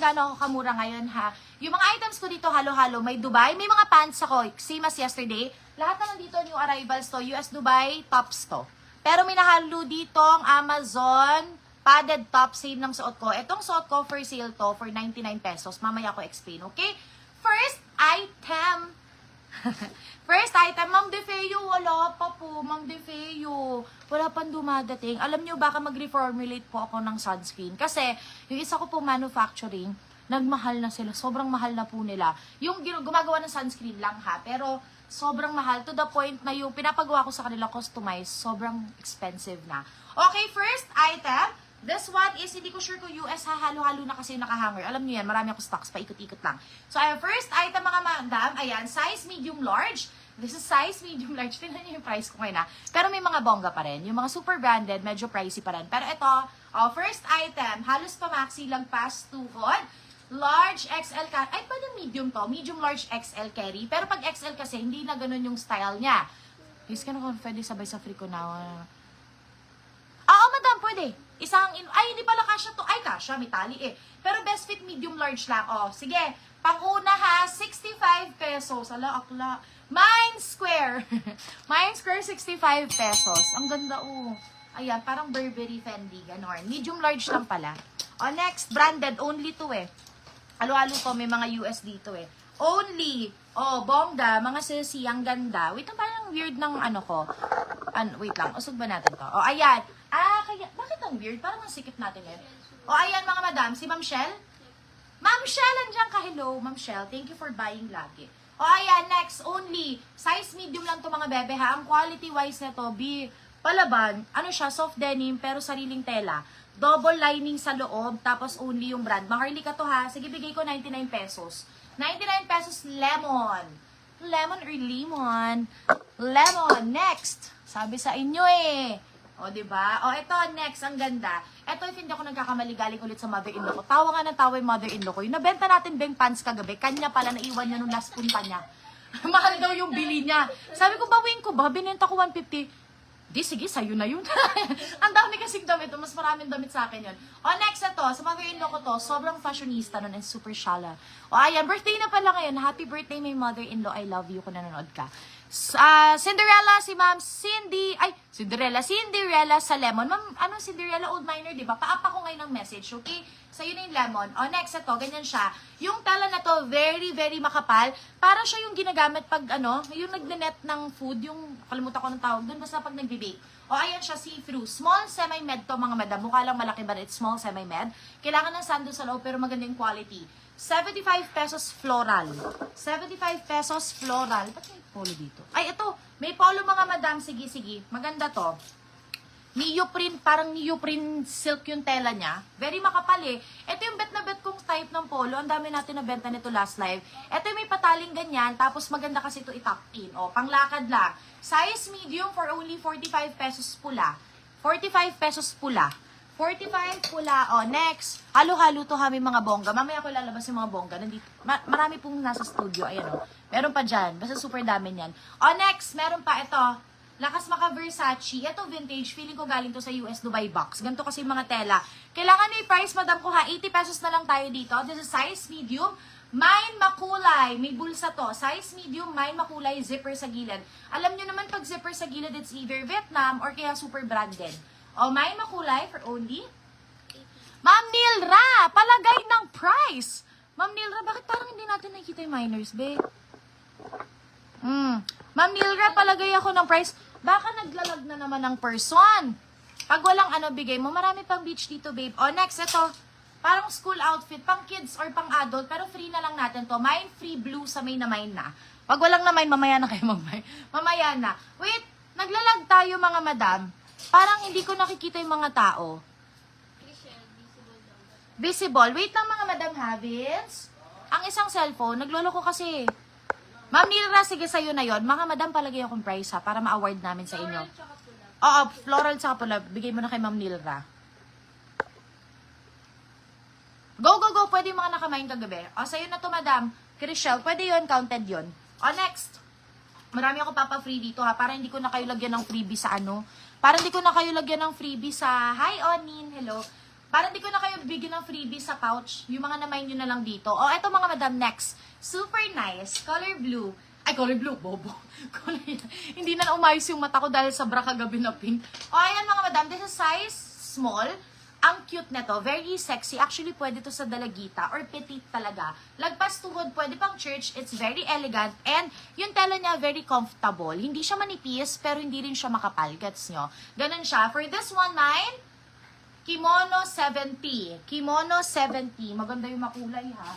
gaano ako kamura ngayon, ha. Yung mga items ko dito, halo-halo, may Dubai, may mga pants ako, same as yesterday. Lahat naman dito, new arrivals to, US Dubai, tops to. Pero may nahalo dito ang Amazon padded top, same ng suot ko. Itong suot ko for sale to, for 99 pesos. Mamaya ko explain, okay? First item. First item, Ma'am DeFeo, wala pa po, Ma'am DeFeo. Wala pang dumadating. Alam nyo, baka mag-reformulate po ako ng sunscreen. Kasi, yung isa ko po manufacturing, nagmahal na sila. Sobrang mahal na po nila. Yung gumagawa ng sunscreen lang ha, pero sobrang mahal to the point na yung pinapagawa ko sa kanila customized, sobrang expensive na. Okay, first item. This one is, hindi ko sure kung US ha, halo-halo na kasi nakahanger. Alam niyo yan, marami ako stocks, paikot-ikot lang. So, ayan, first item mga madam, ayan, size medium large. This is size medium large. Tingnan niyo yung price ko ngayon ha. Pero may mga bongga pa rin. Yung mga super branded, medyo pricey pa rin. Pero ito, first item, halos pa maxi lang past tuhod. Large XL carry. Ay, pwede medium to. Medium large XL carry. Pero pag XL kasi, hindi na ganun yung style niya. Is ka na kung pwede sabay sa free ko na. Oo, madam, pwede. Ay, hindi pala kasha to. Ay, kasha, may tali eh. Pero best fit medium large lang. Oh, sige. Pang-una ha, 65 pesos. Ala, akla. Mine Square. Mine Square, 65 pesos. Ang ganda, oh. Ayan, parang Burberry Fendi, ganon. Medium large lang pala. Oh, next, branded. Only to eh. Halo-halo to, may mga US dito eh. Only. Oh, bongga, mga sisi, ang ganda. Wait, parang weird ng ano ko. Wait lang, usog ba natin to? Oh, ayan. Kaya, bakit ang weird? Parang ang sikip natin eh. Oh, ayan mga madam, si Ma'am Shell. Ma'am Shell, andyan ka. Hello, Ma'am Shell. Thank you for buying lagi. Oh, ayan, next, only. Size medium lang to mga bebe ha. Ang quality-wise na to, palaban, ano siya, soft denim, pero sariling tela. Double lining sa loob, tapos only yung brand. Maharli ka to ha. Sige, bigay ko 99 pesos. 99 pesos lemon. Lemon or lemon? Lemon. Next. Sabi sa inyo eh. O, diba? O, ito, next. Ang ganda. Ito, if hindi ako nagkakamali, galing ulit sa mother-in-law ko. Tawa nga ng tawa yung mother-in-law ko. Yung nabenta natin bang pants kagabi, kanya pala, naiwan niya nung last punta niya. Mahal daw yung bili niya. Sabi ko, bawin ko ba? Binenta ko 150. Di, sige, sa'yo na yun. Ang dami kasing damit. Mas maraming damit sa akin yun. O, next na to. Sa mother-in-law ko to, sobrang fashionista nun and super shala. O, ayan, birthday na pala ngayon. Happy birthday, my mother-in-law. I love you kung nanonood ka. Cinderella, si Ma'am Cindy. Ay, Cinderella sa lemon. Ma'am, ano, Cinderella old miner, di ba? Paapa ko ngayon ng message, okay? Sa'yo na yung lemon. O, next na to, ganyan siya. Yung tela na to, very, very makapal. Para siya yung ginagamit pag, ano, yung nagnenet ng food, yung, kalimutan ko ng tawag dun, basta pag nagbe-bake. O, ayan siya, see-through. Small semi-med to, mga madam. Mukha lang malaki, but it's small semi-med. Kailangan ng sando sa loob, pero maganda yung quality. 75 pesos floral. 75 pesos floral. Ba't may polo dito? Ay, ito. May polo, mga madam. Sige, sige. Maganda to. Neoprene, parang neoprene silk yung tela niya. Very makapal eh. Ito yung bet na bet kong type ng polo. Ang dami natin nabenta nito last live. Ito yung may pataling ganyan. Tapos maganda kasi ito i-tuck in. O, panglakad lang. Size medium for only 45 pesos pula. 45 pesos pula. 45 pula. O, next. Halo-halo to kami mga bongga. Mamaya ko lalabas yung mga bongga. Nandito, marami pong nasa studio. Ayan o. Meron pa dyan. Basta super dami yan. O, next. Meron pa ito. Lakas Maka Versace. Ito vintage. Feeling ko galing to sa US Dubai box. Ganito kasi yung mga tela. Kailangan may price, madam ko ha. 80 pesos na lang tayo dito. This is size medium. Mine makulay. May bulsa to. Size medium, mine makulay, zipper sa gilid. Alam nyo naman pag zipper sa gilid, it's either Vietnam or kaya super branded. O, mine makulay for only. Ma'am Nilra, palagay ng price. Ma'am Nilra, bakit parang hindi natin nakikita yung minors, be? Ma'am Nilra, palagay ako ng price. Baka naglalag na naman ng person. Pag walang ano, bigay mo, marami pang beach dito, babe. O, next, ito. Parang school outfit, pang kids or pang adult, pero free na lang natin to. Mine free blue sa may na mine na. Pag walang na mine, mamaya na kayo mag-mine. Mamaya na. Wait, naglalag tayo mga madam. Parang hindi ko nakikita yung mga tao. Visible. Wait lang mga madam Havins. Ang isang cellphone, naglolo ko kasi. Ma'am Nilra, sige sa'yo na yon. Mga madam, palagay akong price ha, para ma-award namin sa inyo. Oo, floral tsaka pula. Bigay mo na kay Ma'am Nilra. Go, go, go. Pwede yung mga nakamain kagabi. O, sa'yo na to, madam. Chriselle, pwede yon, counted yon. O, next. Marami ako papa-free dito ha, para hindi ko na kayo lagyan ng freebie sa ano. Para hindi ko na kayo lagyan ng freebie sa, hi Onin, hello. Para di ko na kayo bigyan ng freebie sa pouch, yung mga namay nyo na lang dito. O, eto mga madam, next. Super nice. Color blue. Ay, color blue. Bobo. Hindi na umayos yung mata ko dahil sobra kagabi na pink. O, ayan mga madam. This is size small. Ang cute nito, very sexy. Actually, pwede to sa dalagita or petite talaga. Lagpas tuhod, pwede pang church. It's very elegant. And yung tela niya, very comfortable. Hindi siya manipis, pero hindi rin siya makapal. Gets nyo? Ganun siya. For this one, Kimono 70. Kimono 70. Maganda yung makulay, ha?